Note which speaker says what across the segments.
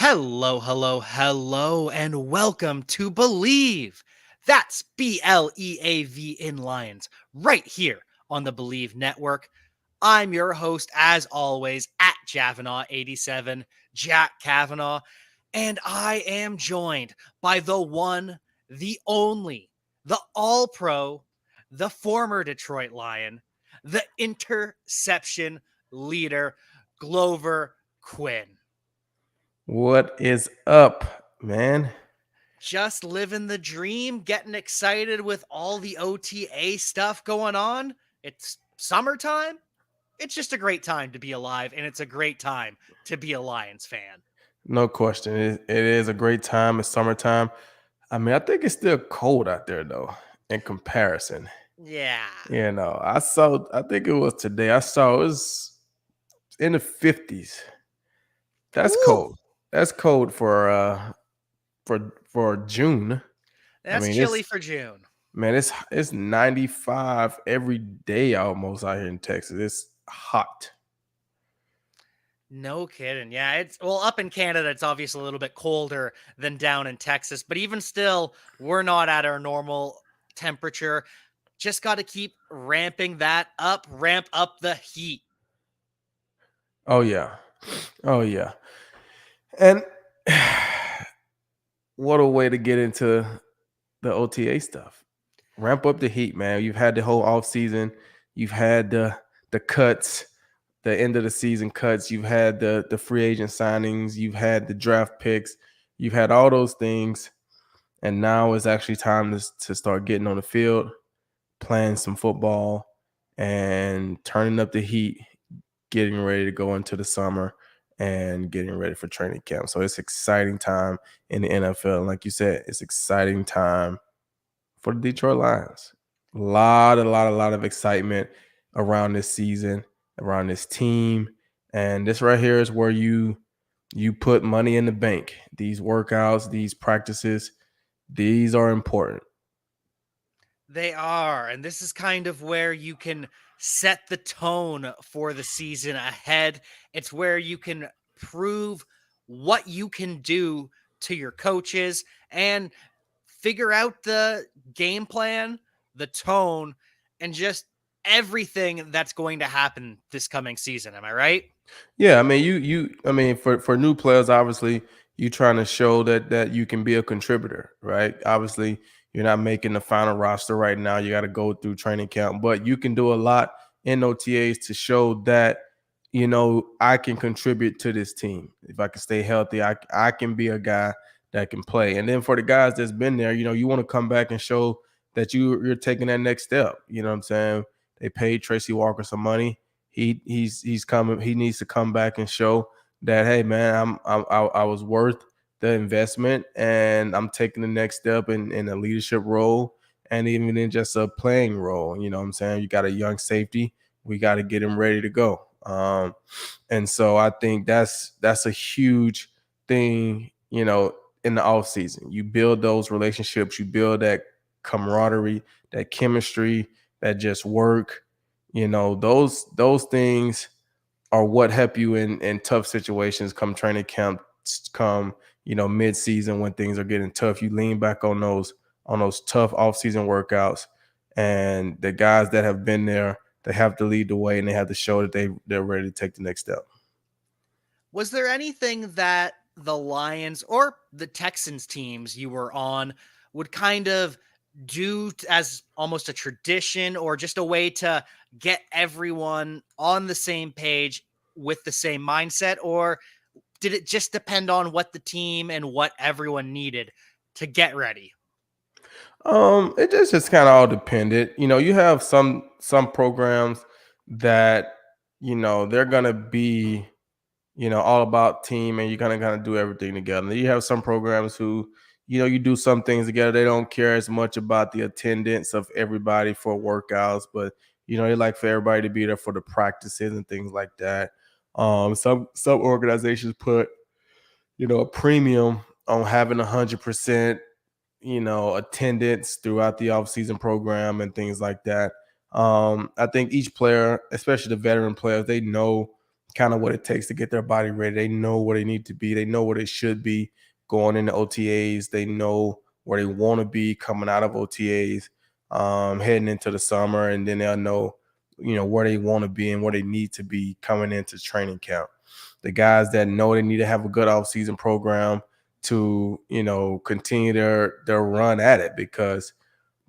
Speaker 1: Hello, hello, hello, and welcome to Believe. That's BLEAV in Lions, right here on the Believe Network. I'm your host, as always, at Javanaugh87, Jack Kavanaugh, and I am joined by the one, the only, the all pro, the former Detroit Lion, the interception leader, Glover Quin.
Speaker 2: What is up, man?
Speaker 1: Just living the dream, getting excited with all the OTA stuff going on. It's summertime. It's just a great time to be alive, and it's a great time to be a Lions fan.
Speaker 2: No question. It is a great time. It's summertime. I mean, I think it's still cold out there though, in comparison.
Speaker 1: Yeah.
Speaker 2: I think it was today. I saw it was in the 50s. That's
Speaker 1: Woo!
Speaker 2: cold. That's cold for June. I
Speaker 1: That's
Speaker 2: mean,
Speaker 1: chilly for June.
Speaker 2: it's 95 every day almost out here in Texas. It's hot.
Speaker 1: No kidding. Yeah, it's well up in Canada it's obviously a little bit colder than down in Texas, but even still we're not at our normal temperature. Just got to keep ramping that up, ramp up the heat.
Speaker 2: Oh yeah. Oh yeah. And what a way to get into the OTA stuff. Ramp up the heat, man. You've had the whole off season. You've had the cuts, the end of the season cuts. You've had the free agent signings. You've had the draft picks. You've had all those things, and now it's actually time to start getting on the field, playing some football, and turning up the heat, getting ready to go into the summer and getting ready for training camp. So it's exciting time in the NFL. And like you said, it's exciting time for the Detroit Lions. A lot of excitement around this season, around this team. And this right here is where you put money in the bank. These workouts, these practices, these are important.
Speaker 1: They are. And this is kind of where you can set the tone for the season ahead. It's where you can prove what you can do to your coaches and figure out the game plan, the tone, and just everything that's going to happen this coming season. Am I right?
Speaker 2: Yeah, I mean, I mean, for new players, obviously, you trying to show that you can be a contributor, right? Obviously, you're not making the final roster right now. You got to go through training camp, but you can do a lot in OTAs to show that I can contribute to this team. If I can stay healthy, I can be a guy that can play. And then for the guys that's been there, you want to come back and show that you're taking that next step. You know what I'm saying? They paid Tracy Walker some money. He's coming. He needs to come back and show that, hey man, I was worth the investment, and I'm taking the next step in a leadership role, and even in just a playing role. You know what I'm saying? You got a young safety. We got to get him ready to go. And so I think that's a huge thing. In the off season, you build those relationships. You build that camaraderie, that chemistry, that just work. Those things are what help you in tough situations come training camp, come mid-season when things are getting tough. You lean back on those tough off-season workouts, and the guys that have been there, they have to lead the way, and they have to show that they're ready to take the next step.
Speaker 1: Was there anything that the Lions or the Texans teams you were on would kind of do as almost a tradition or just a way to get everyone on the same page with the same mindset? Or did it just depend on what the team and what everyone needed to get ready?
Speaker 2: It just kind of all depended. You have some programs that they're gonna be all about team, and you're gonna kind of do everything together. And then you have some programs who, you do some things together. They don't care as much about the attendance of everybody for workouts, but they like for everybody to be there for the practices and things like that. Some organizations put a premium on having 100% attendance throughout the off-season program and things like that. I think each player, especially the veteran players, they know kind of what it takes to get their body ready. They know where they need to be. They know where they should be going into OTAs. They know where they want to be coming out of OTAs, heading into the summer, and then they'll know, where they want to be and where they need to be coming into training camp. The guys that know they need to have a good off-season program to, continue their run at it, because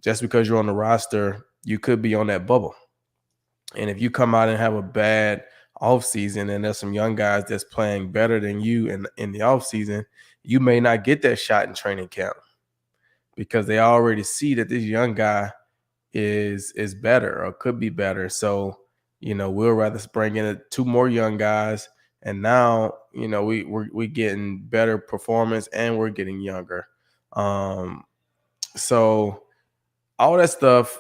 Speaker 2: just because you're on the roster, you could be on that bubble. And if you come out and have a bad offseason and there's some young guys that's playing better than you in the offseason, you may not get that shot in training camp because they already see that this young guy is better or could be better. So, we'll rather bring in two more young guys. And now, we're getting better performance and we're getting younger. So all that stuff,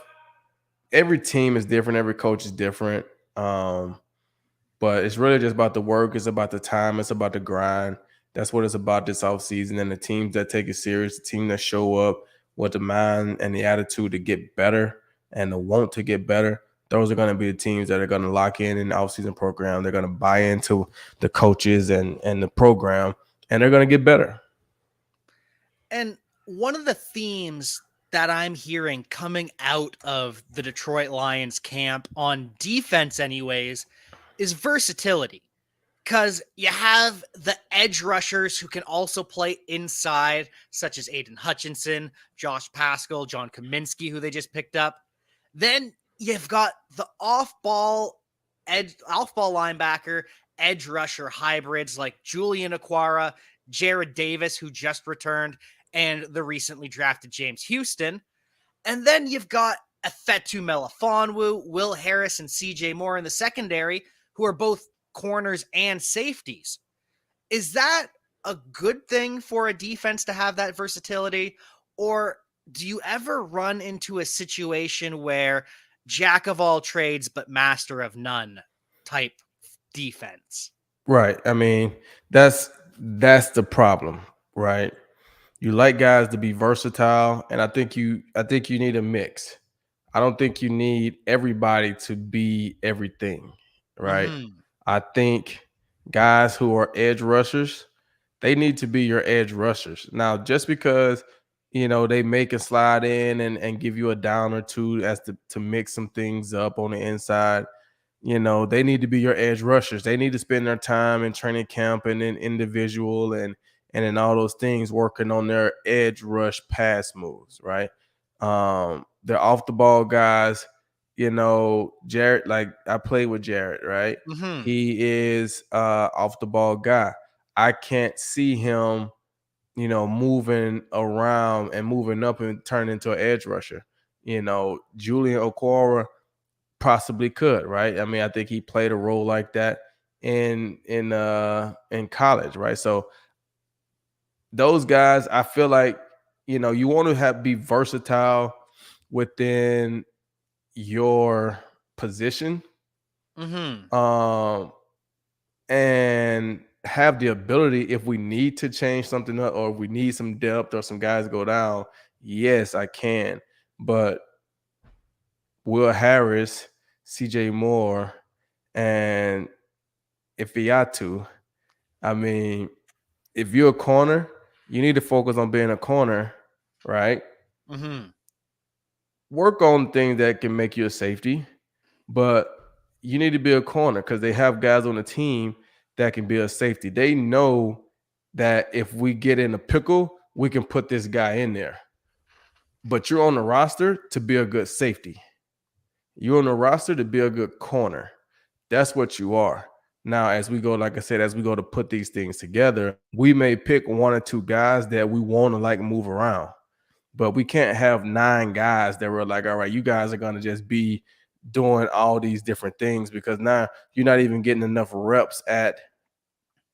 Speaker 2: every team is different, every coach is different. But it's really just about the work, it's about the time, it's about the grind. That's what it's about this offseason. And the teams that take it serious, the team that show up with the mind and the attitude to get better and the want to get better, those are going to be the teams that are going to lock in the offseason program. They're going to buy into the coaches and the program, and they're going to get better.
Speaker 1: And one of the themes that I'm hearing coming out of the Detroit Lions camp on defense anyways is versatility. Because you have the edge rushers who can also play inside, such as Aiden Hutchinson, Josh Pascal, John Kaminsky, who they just picked up. Then you've got the off-ball linebacker, edge rusher hybrids like Julian Aquara, Jared Davis, who just returned, and the recently drafted James Houston. And then you've got Efetu Melifonwu, Will Harris, and CJ Moore in the secondary, who are both corners and safeties. Is that a good thing for a defense to have that versatility? Or do you ever run into a situation where jack of all trades but master of none type defense?
Speaker 2: Right. I mean, that's the problem, right? You like guys to be versatile, and I think you need a mix. I don't think you need everybody to be everything, right?
Speaker 1: Mm-hmm.
Speaker 2: I think guys who are edge rushers, they need to be your edge rushers. Now, just because they make a slide in and give you a down or two as to mix some things up on the inside, they need to be your edge rushers. They need to spend their time in training camp and in individual and in all those things working on their edge rush pass moves, right? They're off the ball guys. Jared, like I played with Jared, right?
Speaker 1: Mm-hmm.
Speaker 2: He is off the ball guy. I can't see him, moving around and moving up and turn into an edge rusher. Julian Okwara possibly could, right? I mean, I think he played a role like that in college, right? So those guys, I feel like, you want to be versatile within your position,
Speaker 1: Mm-hmm.
Speaker 2: and have the ability, if we need to change something up or if we need some depth or some guys go down, yes, I can. But Will Harris, CJ Moore, and Ifeatu, I mean, if you're a corner, you need to focus on being a corner, right?
Speaker 1: Mm-hmm.
Speaker 2: Work on things that can make you a safety, but you need to be a corner because they have guys on the team that can be a safety. They know that if we get in a pickle, we can put this guy in there. But you're on the roster to be a good safety. You're on the roster to be a good corner. That's what you are. Now, as we go, like I said, as we go to put these things together, we may pick one or two guys that we want to like move around. But we can't have 9 guys that were like, all right, you guys are going to just be doing all these different things, because now you're not even getting enough reps at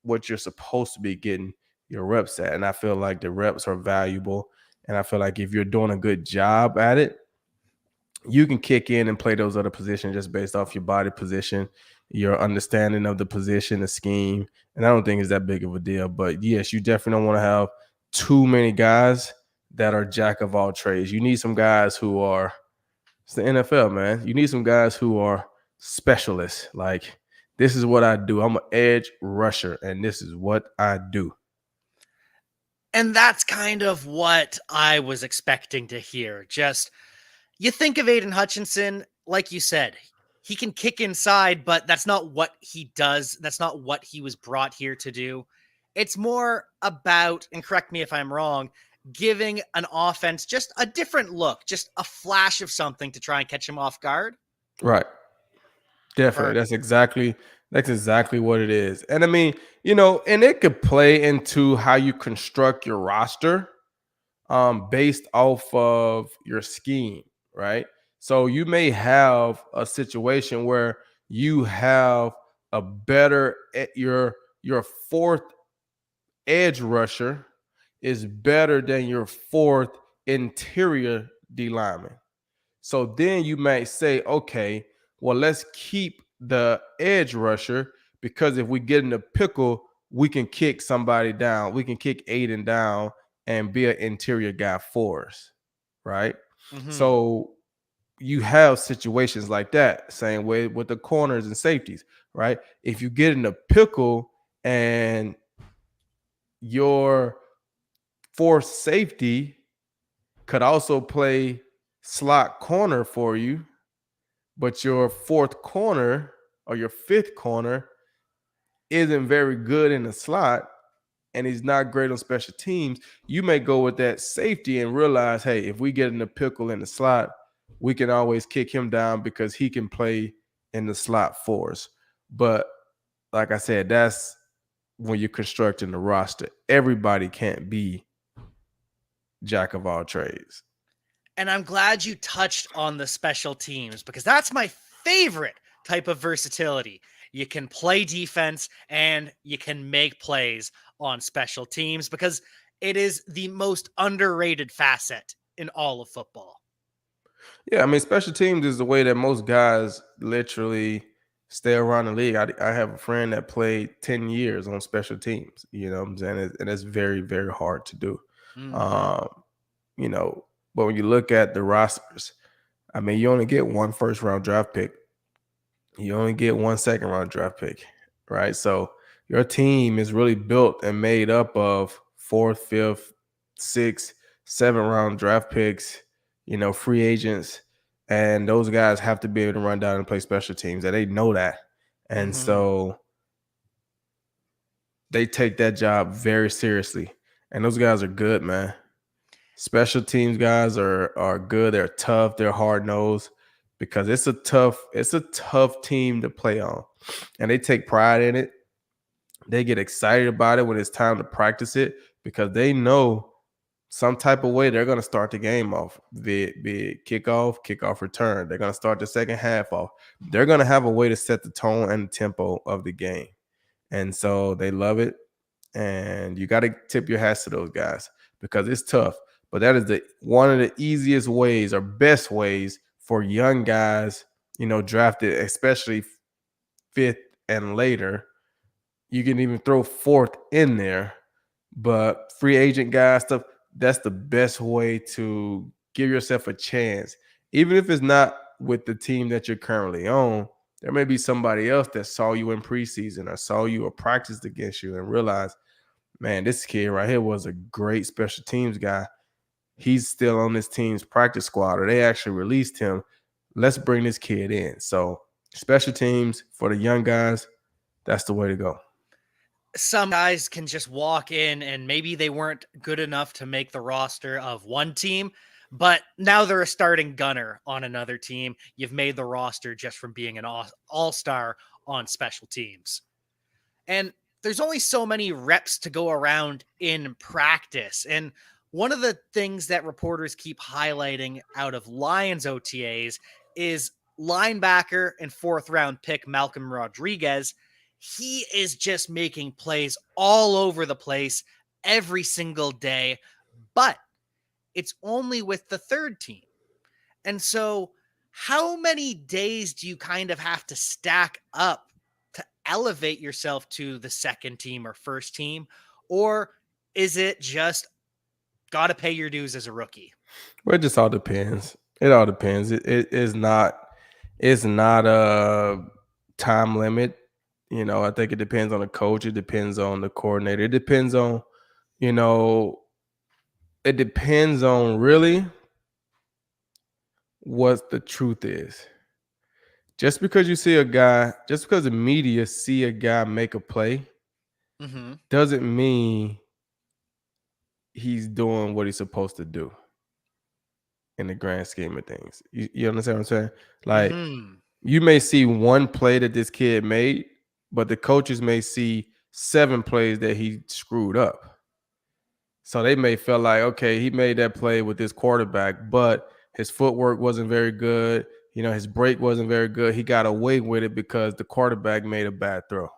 Speaker 2: what you're supposed to be getting your reps at. And I feel like the reps are valuable. And I feel like if you're doing a good job at it, you can kick in and play those other positions just based off your body position, your understanding of the position, the scheme. And I don't think it's that big of a deal. But yes, you definitely don't want to have too many guys that are jack of all trades. You need some guys who are, it's the NFL, man. You need some guys who are specialists. Like This is what I do. I'm an edge rusher, and this is what I do.
Speaker 1: And that's kind of what I was expecting to hear. Just you think of Aiden Hutchinson, like you said, he can kick inside, but that's not what he does. That's not what he was brought here to do. It's more about, and correct me if I'm wrong, giving an offense just a different look, just a flash of something to try and catch him off guard.
Speaker 2: Right. Definitely.
Speaker 1: Perfect.
Speaker 2: That's exactly what it is. And I mean, and it could play into how you construct your roster based off of your scheme, right? So you may have a situation where you have a better your fourth edge rusher is better than your fourth interior D lineman. So then you might say, okay, well, let's keep the edge rusher because if we get in a pickle, we can kick somebody down. We can kick Aiden down and be an interior guy for us, right?
Speaker 1: Hmm.
Speaker 2: So you have situations like that, same way with the corners and safeties, right? If you get in a pickle and your fourth safety could also play slot corner for you, but your fourth corner or your fifth corner isn't very good in the slot and he's not great on special teams, you may go with that safety and realize, hey, if we get in the pickle in the slot, we can always kick him down because he can play in the slot for us. But like I said, that's when you're constructing the roster. Everybody can't be jack of all trades.
Speaker 1: And I'm glad you touched on the special teams because that's my favorite type of versatility. You can play defense and you can make plays on special teams because it is the most underrated facet in all of football.
Speaker 2: Yeah, I mean, special teams is the way that most guys literally stay around the league. I have a friend that played 10 years on special teams, you know what I'm saying? And it's very, very hard to do.
Speaker 1: Hmm.
Speaker 2: Um, you know, but when you look at the rosters, I mean, you only get one first round draft pick. You only get one second round draft pick, right? So your team is really built and made up of fourth, fifth, sixth, seventh round draft picks, free agents, and those guys have to be able to run down and play special teams, and they know that. And
Speaker 1: Hmm.
Speaker 2: so they take that job very seriously. And those guys are good, man. Special teams guys are good. They're tough. They're hard nosed because it's a tough team to play on, and they take pride in it. They get excited about it when it's time to practice it because they know some type of way they're going to start the game off. Be it kickoff return. They're going to start the second half off. They're going to have a way to set the tone and the tempo of the game, and so they love it. And you got to tip your hats to those guys because it's tough. But that is the one of the easiest ways or best ways for young guys, drafted, especially fifth and later. You can even throw fourth in there, but free agent guys stuff. That's the best way to give yourself a chance, even if it's not with the team that you're currently on. There may be somebody else that saw you in preseason or saw you or practiced against you and realized, man, this kid right here was a great special teams guy. He's still on this team's practice squad, or they actually released him. Let's bring this kid in. So, special teams for the young guys, that's the way to go.
Speaker 1: Some guys can just walk in and maybe they weren't good enough to make the roster of one team, but now they're a starting gunner on another team. You've made the roster just from being an all-star on special teams. And there's only so many reps to go around in practice. And one of the things that reporters keep highlighting out of Lions OTAs is linebacker and fourth round pick Malcolm Rodriguez. He is just making plays all over the place every single day, but it's only with the third team. And so, how many days do you kind of have to stack up to elevate yourself to the second team or first team? Or is it just got to pay your dues as a rookie?
Speaker 2: Well, it just all depends. It all depends. It's not a time limit. I think it depends on the coach. It depends on the coordinator. It depends on, you know, it depends on really what the truth is. Just because the media see a guy make a play
Speaker 1: Mhm.
Speaker 2: doesn't mean he's doing what he's supposed to do in the grand scheme of things. You understand what I'm saying? Like,
Speaker 1: Mhm.
Speaker 2: you may see one play that this kid made, but the coaches may see 7 plays that he screwed up. So they may feel like, okay, he made that play with this quarterback, but his footwork wasn't very good. His break wasn't very good. He got away with it because the quarterback made a bad throw,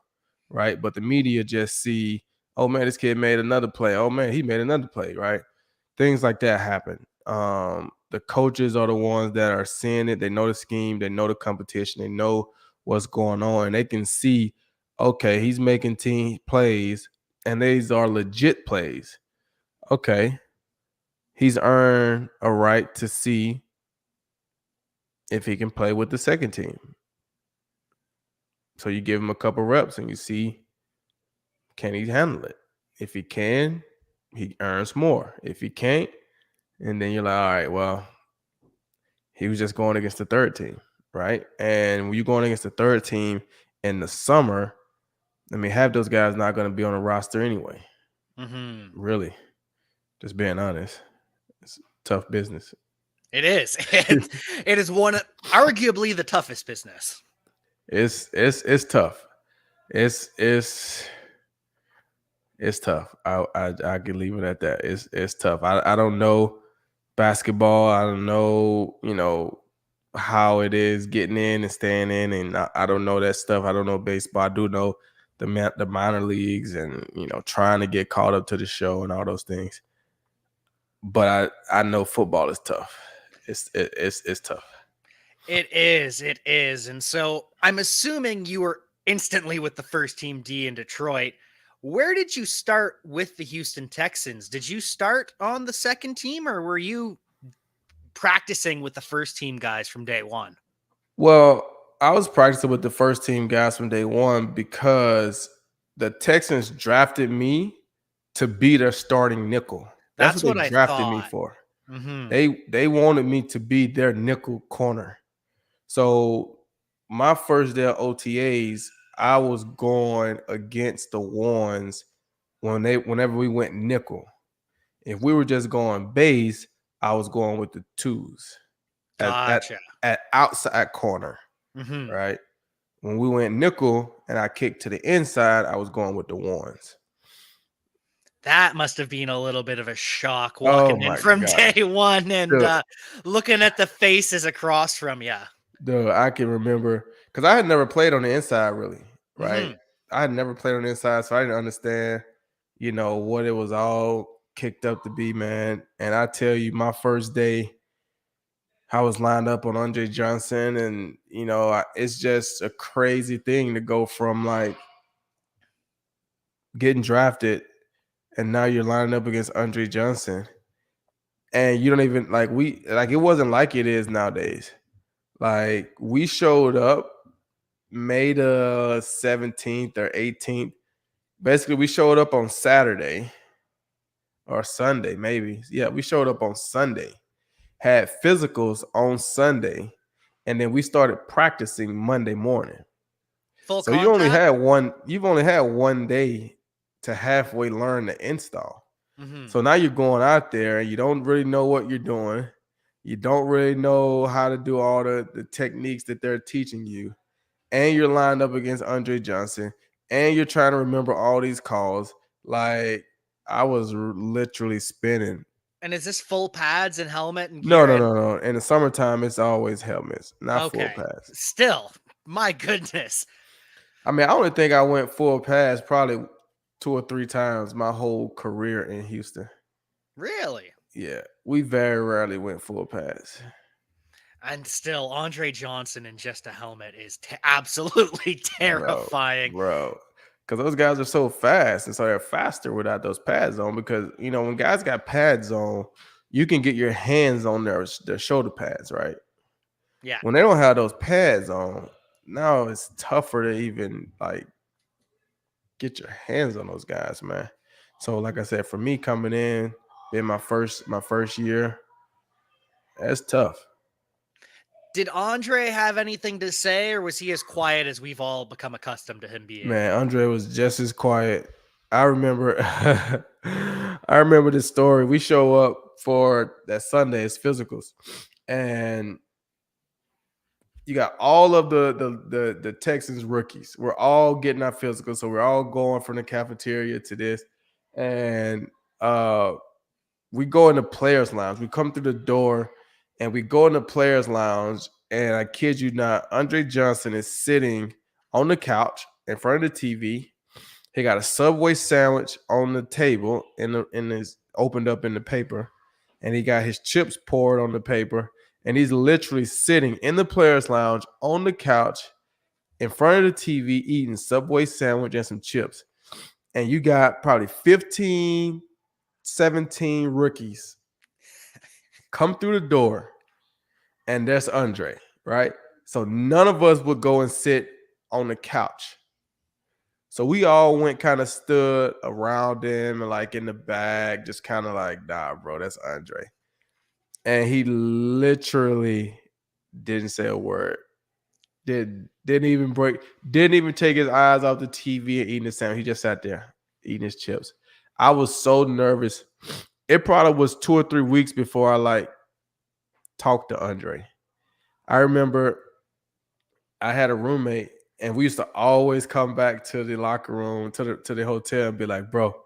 Speaker 2: right? But the media just see, oh man, this kid made another play. Oh man, he made another play, right? Things like that happen. The coaches are the ones that are seeing it. They know the scheme. They know the competition. They know what's going on. And they can see, okay, he's making team plays, and these are legit plays. Okay, he's earned a right to see if he can play with the second team. So you give him a couple reps and you see, can he handle it? If he can, he earns more. If he can't, and then you're like, all right, well, he was just going against the third team, right? And when you're going against the third team in the summer, I mean, half those guys not going to be on the roster anyway.
Speaker 1: Mhm.
Speaker 2: Really, just being honest, it's tough business.
Speaker 1: It is. It is one arguably the toughest business.
Speaker 2: It's tough. It's It's tough. I can leave it at that. It's tough. I don't know basketball. I don't know, how it is getting in and staying in, and I don't know that stuff. I don't know baseball. I do know the minor leagues and trying to get caught up to the show and all those things. But I know football is tough. It's tough.
Speaker 1: It is. It is. And so I'm assuming you were instantly with the first team D in Detroit. Where did you start with the Houston Texans? Did you start on the second team or were you practicing with the first team guys from day one?
Speaker 2: Well, I was practicing with the first team guys from day one because the Texans drafted me to be their starting nickel. That's
Speaker 1: That's
Speaker 2: what they
Speaker 1: what I
Speaker 2: drafted me
Speaker 1: thought.
Speaker 2: for.
Speaker 1: Hmm.
Speaker 2: They wanted me to be their nickel corner. So my first day of OTAs, I was going against the ones whenever we went nickel. If we were just going base, I was going with the twos at at,
Speaker 1: Gotcha.
Speaker 2: at outside corner,
Speaker 1: Hmm.
Speaker 2: right? When we went nickel and I kicked to the inside, I was going with the ones.
Speaker 1: That must have been a little bit of a shock
Speaker 2: Oh
Speaker 1: walking in
Speaker 2: my
Speaker 1: from
Speaker 2: god.
Speaker 1: day one and
Speaker 2: Dude,
Speaker 1: looking at the faces across from you.
Speaker 2: dude, I can remember because I had never played on the inside really, right?
Speaker 1: Hmm.
Speaker 2: I had never played on the inside, so I didn't understand, what it was all kicked up to be, man. And I tell you, my first day, I was lined up on Andre Johnson, and it's just a crazy thing to go from like getting drafted, and now you're lining up against Andre Johnson, and you don't even like it wasn't like it is nowadays. Like we showed up May the 17th or 18th. Basically, we showed up on Saturday or Sunday, maybe. Yeah, we showed up on Sunday, had physicals on Sunday, and then we started practicing Monday morning.
Speaker 1: Full
Speaker 2: So
Speaker 1: contact.
Speaker 2: you've only had 1 day to halfway learn the install.
Speaker 1: Hmm.
Speaker 2: So now you're going out there and you don't really know what you're doing. You don't really know how to do all the techniques that they're teaching you. And you're lined up against Andre Johnson. And you're trying to remember all these calls. Like I was literally spinning.
Speaker 1: And is this full pads and helmet and
Speaker 2: No,
Speaker 1: gear?
Speaker 2: no,
Speaker 1: And
Speaker 2: no, no. In the summertime, it's always helmets, not full
Speaker 1: okay,
Speaker 2: pads.
Speaker 1: still, my goodness,
Speaker 2: I mean, I only think I went full pads probably 2 or 3 times my whole career in Houston.
Speaker 1: really?
Speaker 2: Yeah, we very rarely went full pads.
Speaker 1: And still, Andre Johnson in just a helmet is absolutely
Speaker 2: bro,
Speaker 1: terrifying.
Speaker 2: bro. Because those guys are so fast, and so they're faster without those pads on. Because when guys got pads on, you can get your hands on their shoulder pads, right?
Speaker 1: Yeah.
Speaker 2: When they don't have those pads on, now it's tougher to even like get your hands on those guys, man. So like I said, for me coming in, being my first year, that's tough.
Speaker 1: Did Andre have anything to say, or was he as quiet as we've all become accustomed to him being?
Speaker 2: Man, Andre was just as quiet. I remember I remember this story. We show up for that Sunday, it's physicals. And you got all of the Texans rookies. We're all getting our physical. So we're all going from the cafeteria to this. And we go in the players lounge. We come through the door and we go in the players lounge. And I kid you not, Andre Johnson is sitting on the couch in front of the TV. He got a Subway sandwich on the table in his opened up in the paper, and he got his chips poured on the paper, and he's literally sitting in the players' lounge on the couch in front of the TV eating Subway sandwich and some chips. And you got probably 15, 17 rookies come through the door, and there's Andre, right? So none of us would go and sit on the couch. So we all went kind of stood around him and like in the back, just kind of like, nah, bro, that's Andre. And he literally didn't say a word. Didn't even take his eyes off the TV and eating the sandwich. He just sat there eating his chips. I was so nervous. It probably was 2 or 3 weeks before I like talked to Andre. I remember I had a roommate and we used to always come back to the locker room, to the hotel and be like, bro,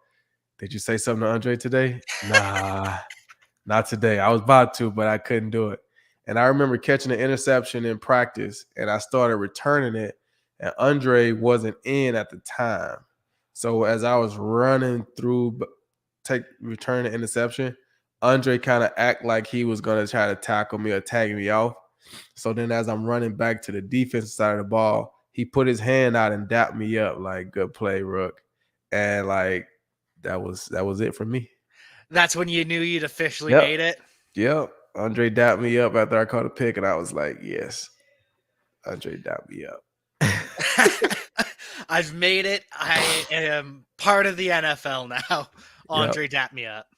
Speaker 2: did you say something to Andre today? Nah, not today. I was about to, but I couldn't do it. And I remember catching an interception in practice and I started returning it, and Andre wasn't in at the time. So as I was running through, return the interception, Andre kind of act like he was going to try to tackle me or tag me off. So then as I'm running back to the defensive side of the ball, he put his hand out and dapped me up like, good play, Rook. And like that was it for me.
Speaker 1: That's when you knew you'd officially
Speaker 2: Yep.
Speaker 1: made it.
Speaker 2: Yep. Andre dapped me up after I caught a pick, and I was like, yes, Andre dapped me up.
Speaker 1: I've made it. I am part of the NFL now.
Speaker 2: Yep.
Speaker 1: Andre dapped me up.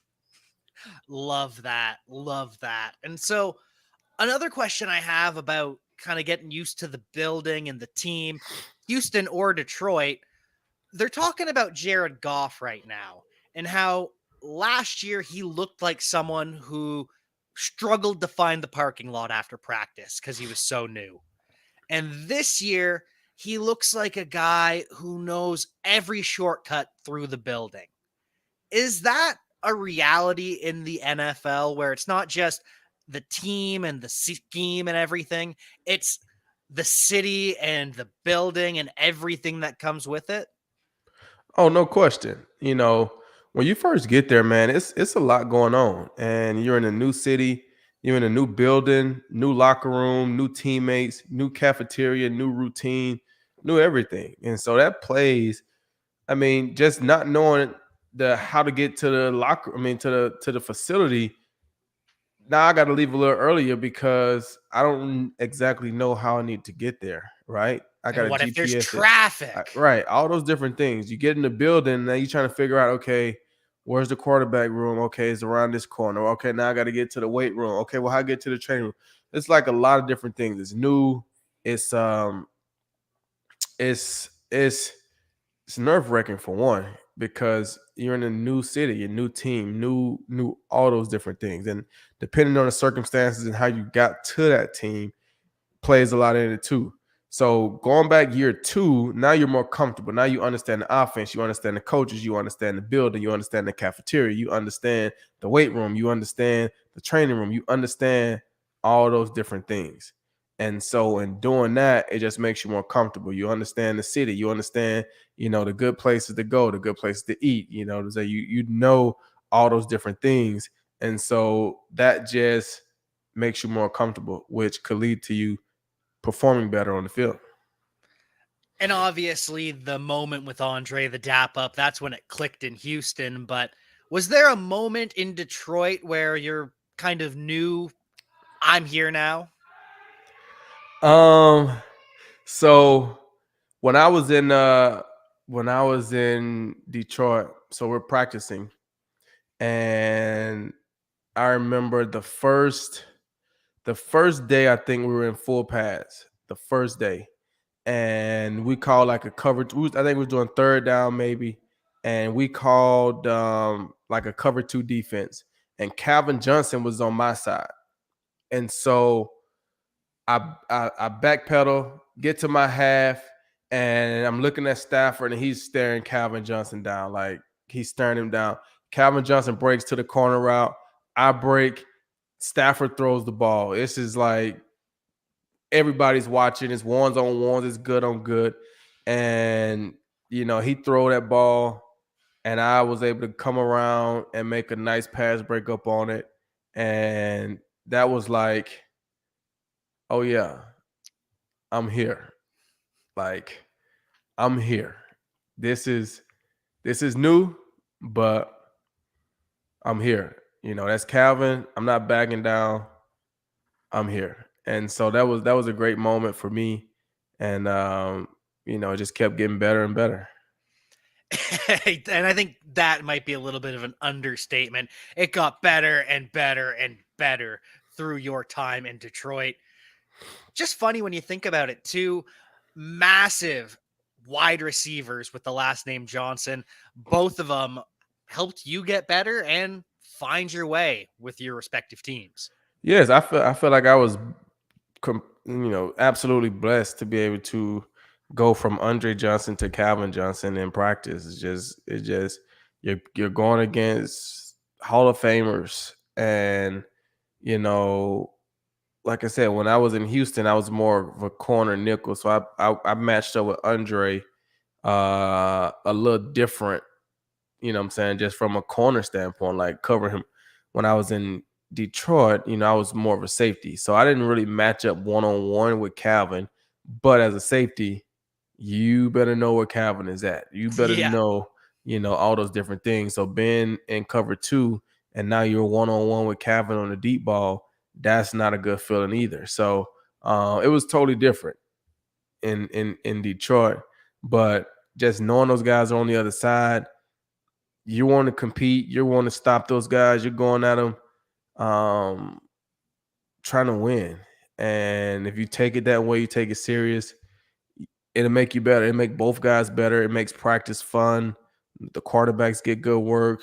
Speaker 1: Love that. Love that. And so, another question I have about kind of getting used to the building and the team, Houston or Detroit, they're talking about Jared Goff right now and how last year he looked like someone who struggled to find the parking lot after practice because he was so new. And this year, he looks like a guy who knows every shortcut through the building. Is that a reality in the NFL where it's not just the team and the scheme and everything, it's the city and the building and everything that comes with it?
Speaker 2: Oh, no question. When you first get there, man, it's a lot going on, and you're in a new city, you're in a new building, new locker room, new teammates, new cafeteria, new routine, new everything, and so that plays. I mean, just not knowing the how to get to the locker. I mean, to the facility. Now I got to leave a little earlier because I don't exactly know how I need to get there. Right? I got
Speaker 1: And
Speaker 2: a
Speaker 1: what if there's
Speaker 2: GPS.
Speaker 1: traffic?
Speaker 2: Right, all those different things. You get in the building, now you're trying to figure out, okay, where's the quarterback room? Okay, it's around this corner. Okay, now I got to get to the weight room. Okay, well, how I get to the training room? It's like a lot of different things. It's new. It's it's it's it's nerve wracking for one because you're in a new city, a new team, new all those different things, and depending on the circumstances and how you got to that team plays a lot in it too. So going back year two, now you're more comfortable. Now you understand the offense, you understand the coaches, you understand the building, you understand the cafeteria, you understand the weight room, you understand the training room, you understand all those different things. And so in doing that, it just makes you more comfortable. You understand the city, you understand, the good places to go, the good places to eat, so you know all those different things. And so that just makes you more comfortable, which could lead to you performing better on the field.
Speaker 1: And obviously, the moment with Andre, the dap up, that's when it clicked in Houston. But was there a moment in Detroit where you're kind of new? I'm here now.
Speaker 2: Um, so when I was in when I was in Detroit, so we're practicing, and I remember the first day I think we were in full pads. The first day, and we called like a cover. I think we were doing third down maybe, and we called like a cover two defense. And Calvin Johnson was on my side, and so I backpedal, get to my half, and I'm looking at Stafford, and he's staring Calvin Johnson down, like he's staring him down. Calvin Johnson breaks to the corner route. I break. Stafford throws the ball. This is like everybody's watching. It's ones on ones. It's good on good, and he throw that ball, and I was able to come around and make a nice pass break up on it, and that was like, oh yeah, I'm here. Like, I'm here. This is this is new, but I'm here. That's Calvin. I'm not backing down. I'm here. And so that was a great moment for me. And it just kept getting better and better.
Speaker 1: And I think that might be a little bit of an understatement. It got better and better and better through your time in Detroit. Just funny when you think about it, too. Massive wide receivers with the last name Johnson. Both of them helped you get better and find your way with your respective teams.
Speaker 2: Yes, I feel like I was absolutely blessed to be able to go from Andre Johnson to Calvin Johnson in practice. It's just you're going against Hall of Famers, and you know like I said, when I was in Houston, I was more of a corner nickel, so I matched up with Andre a little different. You know what I'm saying? Just from a corner standpoint, like cover him. When I was in Detroit, I was more of a safety. So I didn't really match up one on one with Calvin. But as a safety, you better know where Calvin is at. You better
Speaker 1: Yeah.
Speaker 2: know, all those different things. So being in cover two and now you're one on one with Calvin on the deep ball, that's not a good feeling either. So it was totally different in Detroit. But just knowing those guys are on the other side, you want to compete, you want to stop those guys, you're going at them, um, trying to win. And if you take it that way, you take it serious, it'll make you better. It make both guys better. It makes practice fun. The quarterbacks get good work.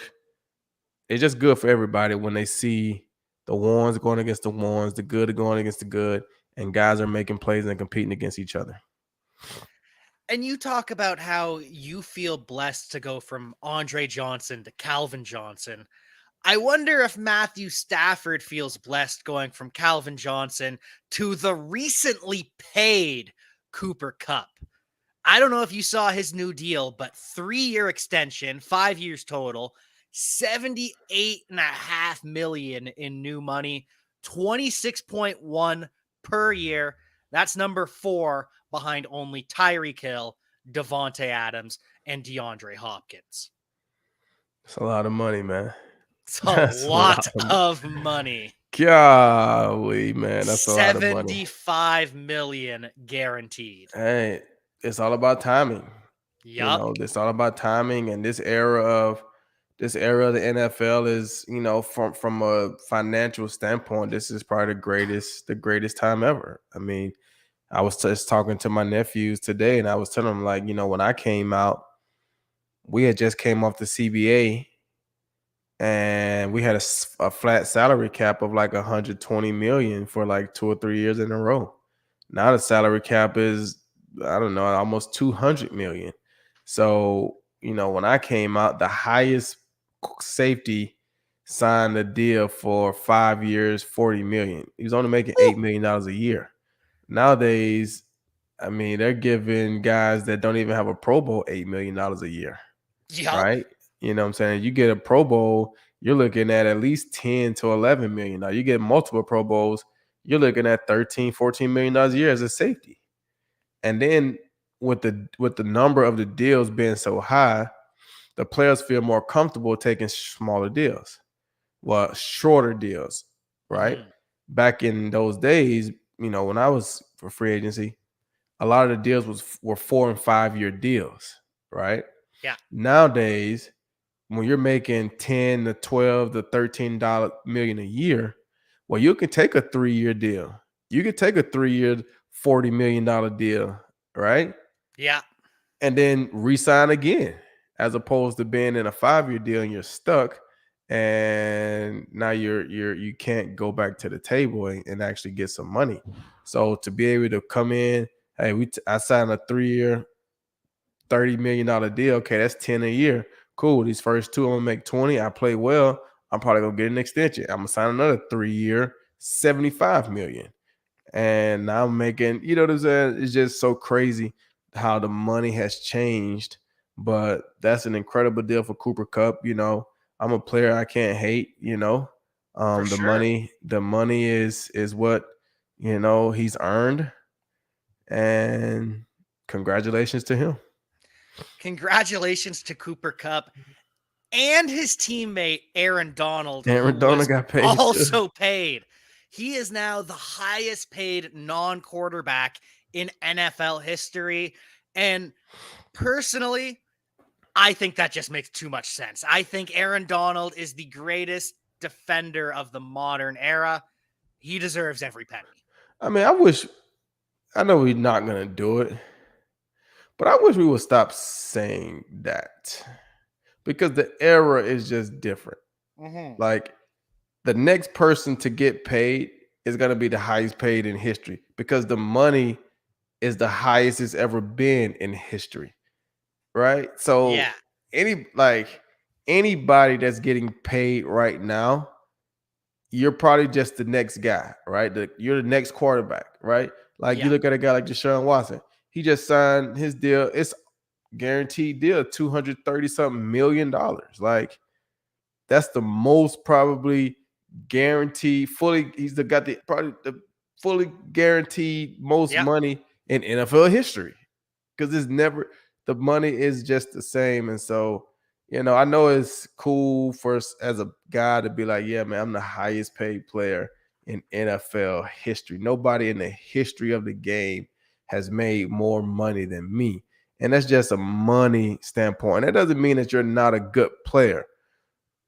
Speaker 2: It's just good for everybody when they see the ones going against the ones, the good are going against the good, and guys are making plays and competing against each other.
Speaker 1: And you talk about how you feel blessed to go from Andre Johnson to Calvin Johnson. I wonder if Matthew Stafford feels blessed going from Calvin Johnson to the recently paid Cooper Kupp. I don't know if you saw his new deal, but 3-year extension, 5 years total, 78.5 million in new money, 26.1 per year. That's number 4 behind only Tyreek Hill, Devontae Adams, and DeAndre Hopkins.
Speaker 2: It's a lot of money, man.
Speaker 1: It's a
Speaker 2: That's a
Speaker 1: lot
Speaker 2: lot of money.
Speaker 1: of money.
Speaker 2: Golly, man, that's a lot of money.
Speaker 1: 75 million guaranteed.
Speaker 2: Hey, it's all about timing.
Speaker 1: Yup.
Speaker 2: It's all about timing, and this era of the NFL is, from a financial standpoint, this is probably the greatest time ever. I mean, I was just talking to my nephews today, and I was telling them, like, when I came out, we had just came off the CBA, and we had a flat salary cap of like 120 million for like 2 or 3 years in a row. Now the salary cap is, I don't know, almost 200 million. So, when I came out, the highest safety signed a deal for 5 years, 40 million. He was only making $8 million a year. Nowadays, I mean, they're giving guys that don't even have a Pro Bowl $8 million a year,
Speaker 1: Yup.
Speaker 2: right? You know what I'm saying? You get a Pro Bowl, you're looking at least 10 to 11 million. Now you get multiple Pro Bowls, you're looking at 13, $14 million a year as a safety. And then with the number of the deals being so high, the players feel more comfortable taking smaller deals. Well, shorter deals, right?
Speaker 1: Mhm.
Speaker 2: Back in those days, when I was for free agency, a lot of the deals were 4 and 5 year deals. right?
Speaker 1: Yeah.
Speaker 2: Nowadays, when you're making 10 to 12 to $13 million a year, well, you can take a 3-year deal. You could take a 3-year $40 million deal, right?
Speaker 1: Yeah.
Speaker 2: And then resign again, as opposed to being in a 5-year deal and you're stuck, and now you can't go back to the table and actually get some money. So to be able to come in, hey, I signed a 3-year $30 million deal. Okay, that's 10 a year. Cool. These first two, I'm gonna make 20. I play well. I'm probably gonna get an extension. I'm gonna sign another 3-year, 75 million. And now I'm making, you know what I'm saying? It's just so crazy how the money has changed. But that's an incredible deal for Cooper Cup. I'm a player I can't hate,
Speaker 1: For
Speaker 2: the
Speaker 1: sure.
Speaker 2: money is what he's earned. And congratulations to him.
Speaker 1: Congratulations to Cooper Cup and his teammate Aaron Donald, who
Speaker 2: Aaron Donald
Speaker 1: was
Speaker 2: got paid too.
Speaker 1: also paid. He is now the highest paid non-quarterback in NFL history. And personally, I think that just makes too much sense. I think Aaron Donald is the greatest defender of the modern era. He deserves every penny.
Speaker 2: I mean, I know we're not gonna do it, but I wish we would stop saying that because the era is just different.
Speaker 1: Mm-hmm.
Speaker 2: Like the next person to get paid is gonna be the highest paid in history because the money is the highest it's ever been in history, right? So
Speaker 1: Yeah.
Speaker 2: anybody that's getting paid right now, you're probably just the next guy, right? You're the next quarterback, right? Like you
Speaker 1: Yeah.
Speaker 2: look at a guy like Deshaun Watson. He just signed his deal. It's guaranteed deal, $230 something million. Like that's the most probably guaranteed fully. Got the probably the fully guaranteed most
Speaker 1: Yeah.
Speaker 2: money in NFL history because it's never the money is just the same. And so, I know it's cool for us as a guy to be like, yeah, man, I'm the highest paid player in NFL history. Nobody in the history of the game has made more money than me. And that's just a money standpoint. That doesn't mean that you're not a good player,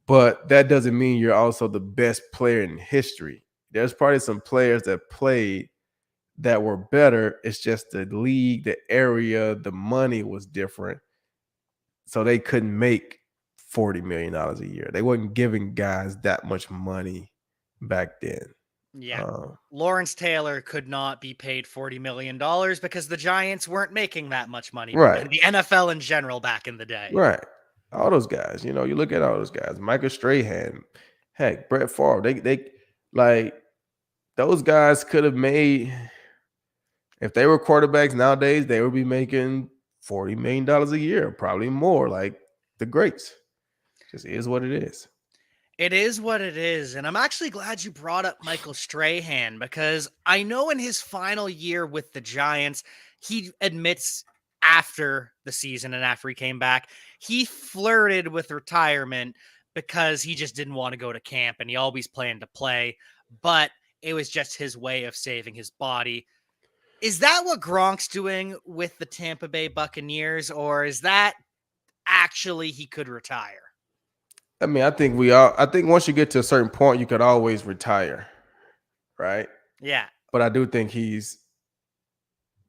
Speaker 2: but that doesn't mean you're also the best player in history. There's probably some players that played that were better. It's just the league, the area, the money was different. So they couldn't make $40 million a year. They wasn't giving guys that much money back then.
Speaker 1: Yeah.
Speaker 2: Uh,
Speaker 1: Lawrence Taylor could not be paid $40 million because the Giants weren't making that much money.
Speaker 2: right,
Speaker 1: The NFL in general back in the day.
Speaker 2: right. All those guys, you look at all those guys. Michael Strahan, heck, Brett Favre. They like those guys could have made if they were quarterbacks nowadays, they would be making $40 million a year, probably more. Like the greats. Just is what it is.
Speaker 1: It is what it is. And I'm actually glad you brought up Michael Strahan because I know in his final year with the Giants, he admits after the season and after he came back, he flirted with retirement because he just didn't want to go to camp and he always planned to play. But it was just his way of saving his body. Is that what Gronk's doing with the Tampa Bay Buccaneers, or is that actually he could retire?
Speaker 2: I mean, I think once you get to a certain point, you could always retire, right?
Speaker 1: Yeah.
Speaker 2: But I do think he's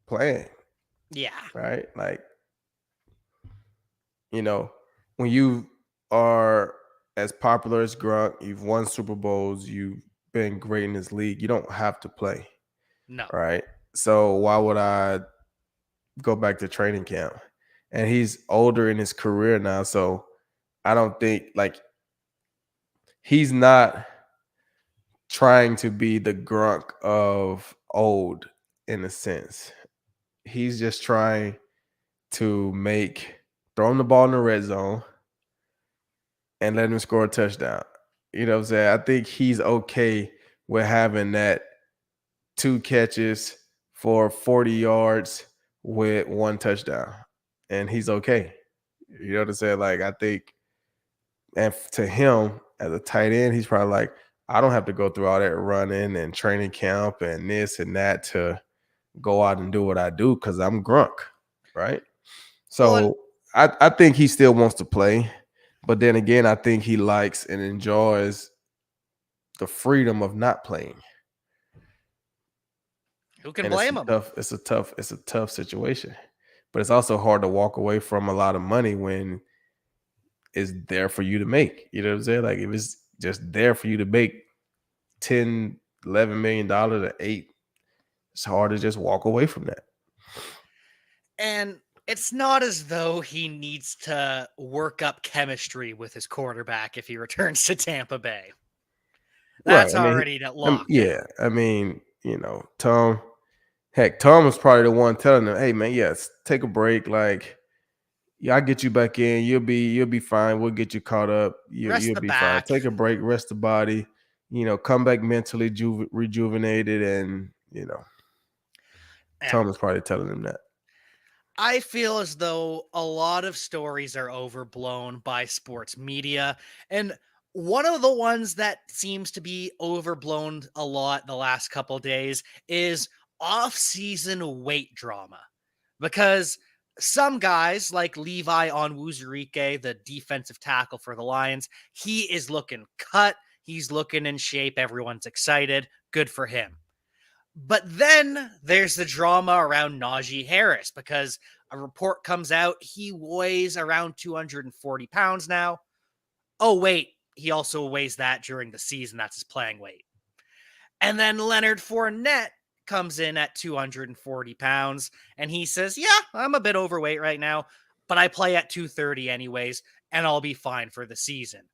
Speaker 2: playing,
Speaker 1: Yeah.
Speaker 2: right? Like, when you are as popular as Gronk, you've won Super Bowls, you've been great in this league, you don't have to play,
Speaker 1: No.
Speaker 2: right? So why would I go back to training camp? And he's older in his career now, so I don't think like he's not trying to be the Gronk of old in a sense. He's just trying to throw him the ball in the red zone and let him score a touchdown. You know what I'm saying? I think he's okay with having that 2 catches for 40 yards with 1 touchdown. And he's okay. You know what I'm saying? Like I think and to him as a tight end, he's probably like, I don't have to go through all that running and training camp and this and that to go out and do what I do because I'm Grunk, right?
Speaker 1: Well, and
Speaker 2: So I think he still wants to play, but then again, I think he likes and enjoys the freedom of not playing.
Speaker 1: Who can
Speaker 2: And it's
Speaker 1: blame
Speaker 2: a
Speaker 1: him?
Speaker 2: tough, it's a tough, it's a tough situation. But it's also hard to walk away from a lot of money when it's there for you to make. You know what I'm saying? Like if it's just there for you to make 10, $11 million or eight, it's hard to just walk away from that.
Speaker 1: And it's not as though he needs to work up chemistry with his quarterback if he returns to Tampa Bay.
Speaker 2: Right.
Speaker 1: That's already locked
Speaker 2: Yeah.
Speaker 1: down.
Speaker 2: I mean, Tom, heck, Tom was probably the one telling them, "Hey, man, yes, take a break. Like, yeah, I get you back in. You'll be fine. We'll get you caught up.
Speaker 1: Rest
Speaker 2: You'll
Speaker 1: the
Speaker 2: be fine.
Speaker 1: back.
Speaker 2: Take a break, rest the body. Come back mentally rejuvenated." And
Speaker 1: Yeah.
Speaker 2: Tom is probably telling them that.
Speaker 1: I feel as though a lot of stories are overblown by sports media. And one of the ones that seems to be overblown a lot the last couple days is off-season weight drama. Because some guys like Levi Onwuzurike, the defensive tackle for the Lions, he is looking cut. He's looking in shape. Everyone's excited. Good for him. But then there's the drama around Najee Harris because a report comes out he weighs around 240 pounds now. Oh, wait, he also weighs that during the season. That's his playing weight. And then Leonard Fournette comes in at 240 pounds and he says, yeah, I'm a bit overweight right now, but I play at 230 anyways, and I'll be fine for the season.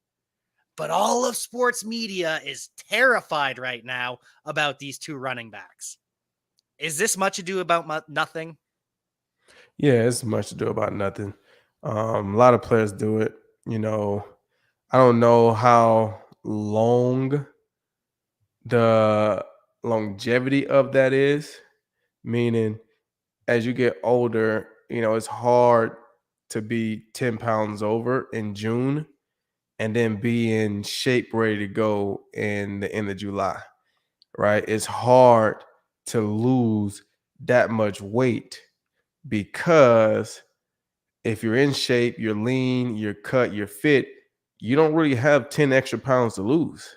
Speaker 1: But all of sports media is terrified right now about these two running backs. Is this much ado about nothing?
Speaker 2: Yeah, it's much to do about nothing. A lot of players do it. You know, I don't know how long the longevity of that is, meaning as you get older, it's hard to be 10 pounds over in June and then be in shape ready to go in the end of July, right? It's hard to lose that much weight because if you're in shape, you're lean, you're cut, you're fit, you don't really have 10 extra pounds to lose.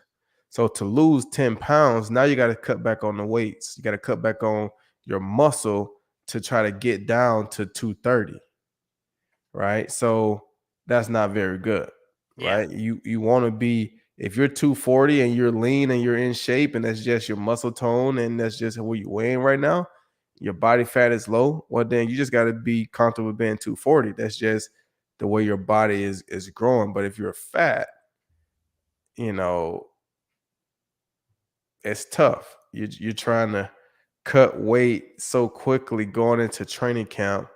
Speaker 2: So to lose 10 pounds, now you got to cut back on the weights. You got to cut back on your muscle to try to get down to 230, right? So that's not very good,
Speaker 1: Yeah.
Speaker 2: right? You want to be, if you're 240 and you're lean and you're in shape and that's just your muscle tone and that's just what you're weighing right now, your body fat is low, well then you just got to be comfortable being 240. That's just the way your body is growing. But if you're fat, you know, it's tough. You're trying to cut weight so quickly going into training camp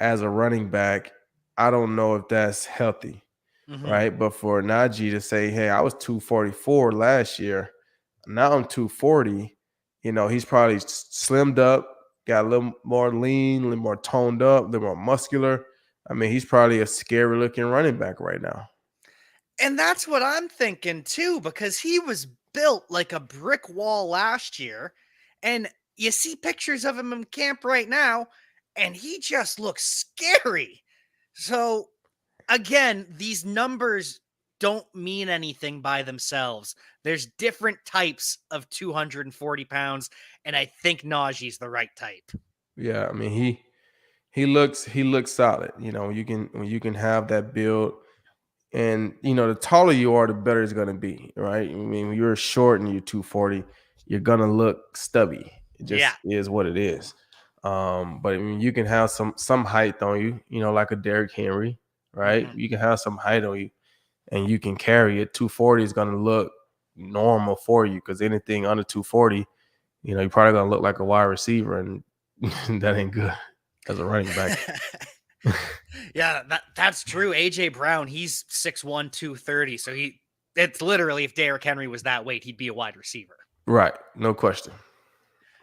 Speaker 2: as a running back. I don't know if that's healthy,
Speaker 1: Mm-hmm.
Speaker 2: right? But for Najee to say, "Hey, I was 244 last year, now I'm 240," he's probably slimmed up, got a little more lean, a little more toned up, a little more muscular. I mean, he's probably a scary looking running back right now.
Speaker 1: And that's what I'm thinking too, because he was built like a brick wall last year. And you see pictures of him in camp right now, and he just looks scary. So, again, these numbers don't mean anything by themselves. There's different types of 240 pounds, and I think Najee's the right type.
Speaker 2: Yeah, I mean he looks solid. You can have that build. And the taller you are, the better it's gonna be, right? I mean, when you're short and you're 240, you're gonna look stubby. It
Speaker 1: Yeah.
Speaker 2: just is what it is. But I mean, you can have some height on you, like a Derrick Henry, right?
Speaker 1: Hmm.
Speaker 2: You can have some height on you, and you can carry it. 240 is gonna look normal for you because anything under 240, you're probably gonna look like a wide receiver, and that ain't good as a running back.
Speaker 1: Yeah, that's true. AJ Brown, he's 6'1", 230. So it's literally if Derrick Henry was that weight, he'd be a wide receiver.
Speaker 2: Right? No question.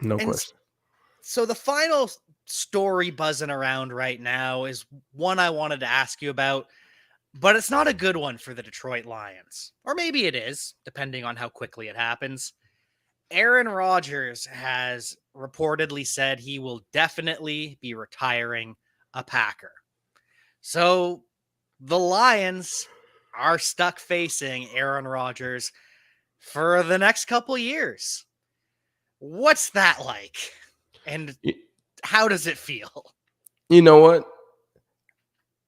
Speaker 2: No
Speaker 1: And
Speaker 2: question.
Speaker 1: so the final story buzzing around right now is one I wanted to ask you about, but it's not a good one for the Detroit Lions. Or maybe it is, depending on how quickly it happens. Aaron Rodgers has reportedly said he will definitely be retiring a Packer. So the Lions are stuck facing Aaron Rodgers for the next couple years. What's that like? And
Speaker 2: Y-
Speaker 1: how does it feel?
Speaker 2: You know what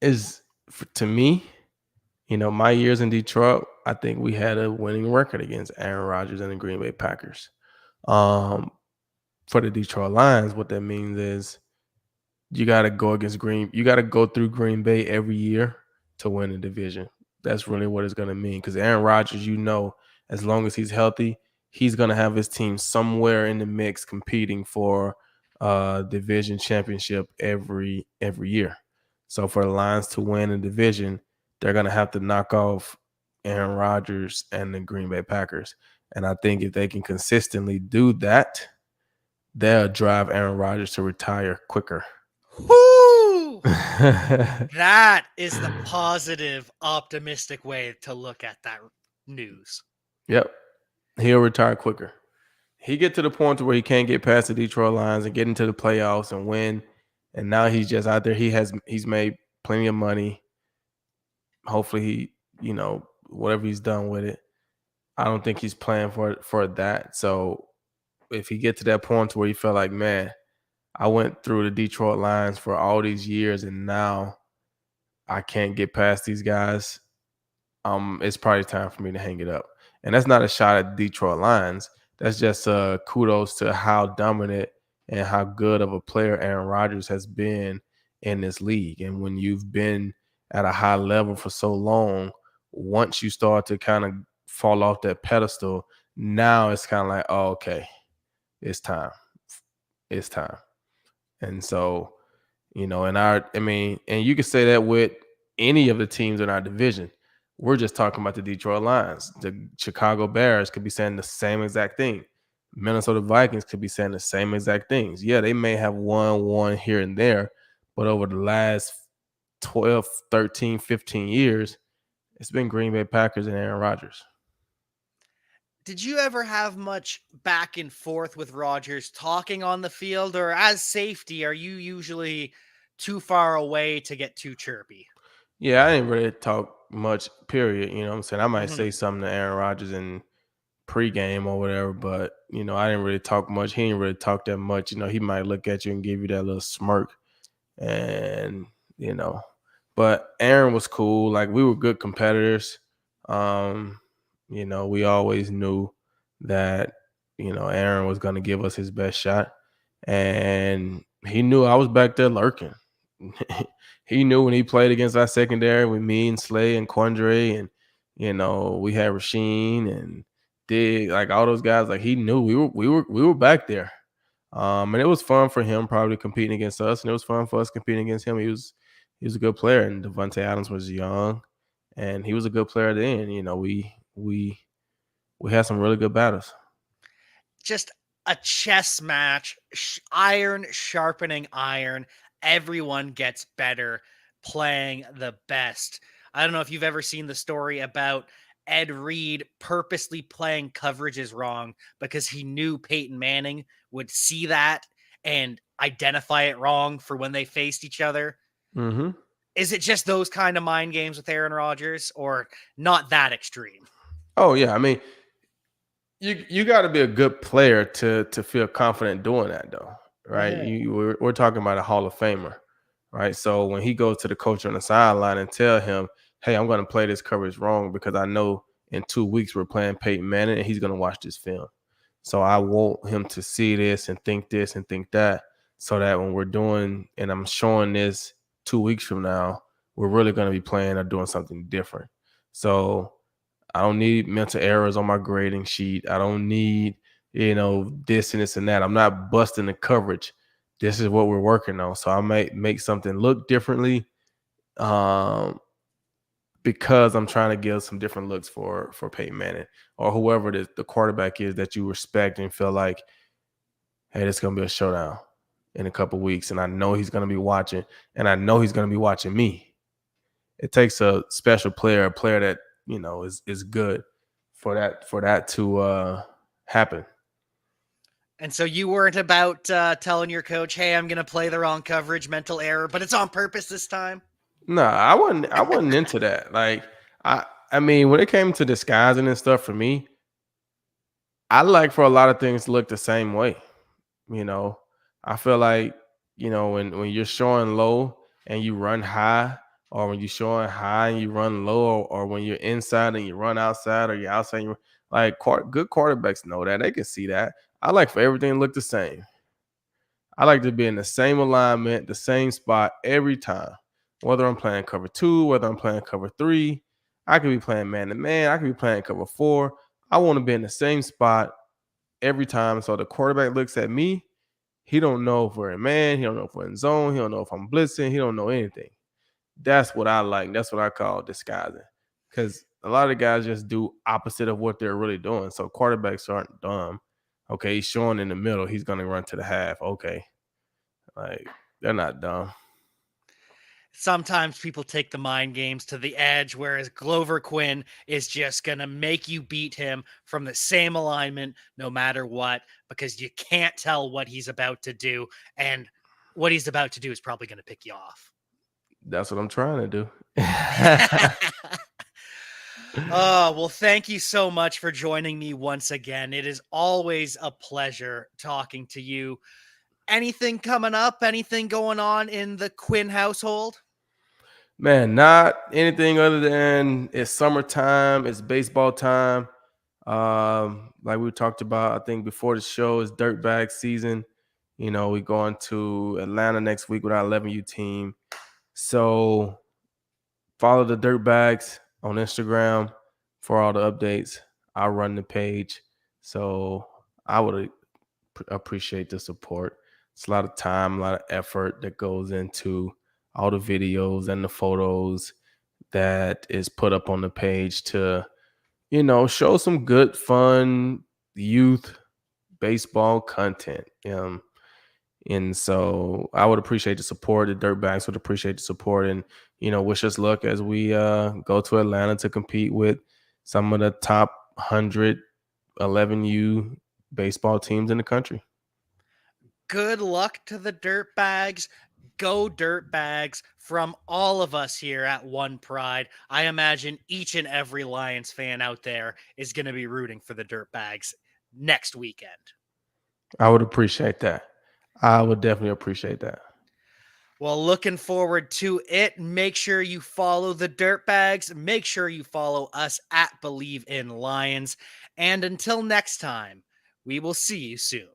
Speaker 2: is to me, my years in Detroit, I think we had a winning record against Aaron Rodgers and the Green Bay Packers. Um, for the Detroit Lions, what that means is you got to go through Green Bay every year to win the division. That's really what it's going to mean because Aaron Rodgers, as long as he's healthy, he's going to have his team somewhere in the mix competing for division championship every year. So for the Lions to win a division, they're going to have to knock off Aaron Rodgers and the Green Bay Packers. And I think if they can consistently do that, they'll drive Aaron Rodgers to retire quicker.
Speaker 1: Whoo! That is the positive, optimistic way to look at that news.
Speaker 2: Yep. He'll retire quicker. He get to the point to where he can't get past the Detroit Lions and get into the playoffs and win. And now he's just out there. He's made plenty of money. Hopefully whatever he's done with it. I don't think he's playing for that. So if he get to that point to where he felt like, man, I went through the Detroit Lions for all these years and now I can't get past these guys, it's probably time for me to hang it up. And that's not a shot at Detroit Lions. That's just kudos to how dominant and how good of a player Aaron Rodgers has been in this league. And when you've been at a high level for so long, once you start to kind of fall off that pedestal, now it's kind of like, oh, okay, it's time. It's time. And so, and you could say that with any of the teams in our division. We're just talking about the Detroit Lions. The Chicago Bears could be saying the same exact thing. Minnesota Vikings could be saying the same exact things. Yeah, they may have won one here and there, but over the last 12, 13, 15 years, it's been Green Bay Packers and Aaron Rodgers.
Speaker 1: Did you ever have much back and forth with Rodgers talking on the field, or as safety, are you usually too far away to get too chirpy?
Speaker 2: Yeah, I didn't really talk much, period. You know what I'm saying? I might
Speaker 1: Mhm.
Speaker 2: say something to Aaron Rodgers in pregame or whatever, but I didn't really talk much. He didn't really talk that much. He might look at you and give you that little smirk, and you know, but Aaron was cool. Like we were good competitors. Um, we always knew that Aaron was going to give us his best shot, and he knew I was back there lurking. He knew when he played against our secondary with me and Slay and Quandre, and we had Rasheen and Dig, like all those guys. Like he knew we were back there. And it was fun for him probably competing against us, and it was fun for us competing against him. He was a good player, and Devontae Adams was young, and he was a good player then. We had some really good battles.
Speaker 1: Just a chess match, iron sharpening iron. Everyone gets better playing the best. I don't know if you've ever seen the story about Ed Reed purposely playing coverages wrong because he knew Peyton Manning would see that and identify it wrong for when they faced each other.
Speaker 2: Mm-hmm.
Speaker 1: Is it just those kind of mind games with Aaron Rodgers, or not that extreme?
Speaker 2: Oh yeah, I mean, you got to be a good player to feel confident doing that, though, right?
Speaker 1: Mhm.
Speaker 2: We're talking about a Hall of Famer, right? So when he goes to the coach on the sideline and tell him, "Hey, I'm going to play this coverage wrong because I know in 2 weeks we're playing Peyton Manning and he's going to watch this film, so I want him to see this and think that, so that when we're doing and I'm showing this 2 weeks from now, we're really going to be playing or doing something different." So I don't need mental errors on my grading sheet. I don't need, this and this and that. I'm not busting the coverage. This is what we're working on. So I might make something look differently, um, because I'm trying to give some different looks for Peyton Manning or whoever the quarterback is that you respect and feel like, hey, this is gonna be a showdown in a couple weeks, and I know he's gonna be watching, and I know he's gonna be watching me. It takes a special player, a player that is good for that to happen.
Speaker 1: And so you weren't about telling your coach, "Hey, I'm going to play the wrong coverage, mental error," but it's on purpose this time.
Speaker 2: Nah, I wasn't into that. Like I I mean, when it came to disguising and stuff for me, I like for a lot of things to look the same way. You know, I feel like, when you're showing low and you run high, or when you're showing high and you run low, or when you're inside and you run outside, or you're outside, and like good quarterbacks know that. They can see that. I like for everything to look the same. I like to be in the same alignment, the same spot every time. Whether I'm playing cover two, whether I'm playing cover three, I could be playing man to man, I could be playing cover four. I want to be in the same spot every time. So the quarterback looks at me, he don't know if we're in man, he don't know if we're in zone, he don't know if I'm blitzing, he don't know anything. That's what I like. That's what I call disguising. Because a lot of the guys just do opposite of what they're really doing. So quarterbacks aren't dumb. Okay, he's showing in the middle, he's gonna run to the half. Okay. Like they're not dumb.
Speaker 1: Sometimes people take the mind games to the edge, whereas Glover Quinn is just going to make you beat him from the same alignment no matter what, because you can't tell what he's about to do. And what he's about to do is probably going to pick you off.
Speaker 2: That's what I'm trying to do.
Speaker 1: Oh, well, thank you so much for joining me once again. It is always a pleasure talking to you. Anything coming up? Anything going on in the Quinn household?
Speaker 2: Man, not anything other than it's summertime, it's baseball time. Like we talked about, I think before the show is dirtbag season. We going to Atlanta next week with our 11U team. So follow the Dirtbags on Instagram for all the updates. I'll run the page. So I would appreciate the support. It's a lot of time, a lot of effort that goes into all the videos and the photos that is put up on the page to, show some good, fun youth baseball content. And so I would appreciate the support. The Dirtbags would appreciate the support, and wish us luck as we go to Atlanta to compete with some of the top 111U baseball teams in the country.
Speaker 1: Good luck to the Dirtbags. Go Dirtbags from all of us here at One Pride. I imagine each and every Lions fan out there is going to be rooting for the Dirtbags next weekend.
Speaker 2: I would appreciate that. I would definitely appreciate that.
Speaker 1: Well, looking forward to it. Make sure you follow the Dirtbags. Make sure you follow us at Believe in Lions. And until next time, we will see you soon.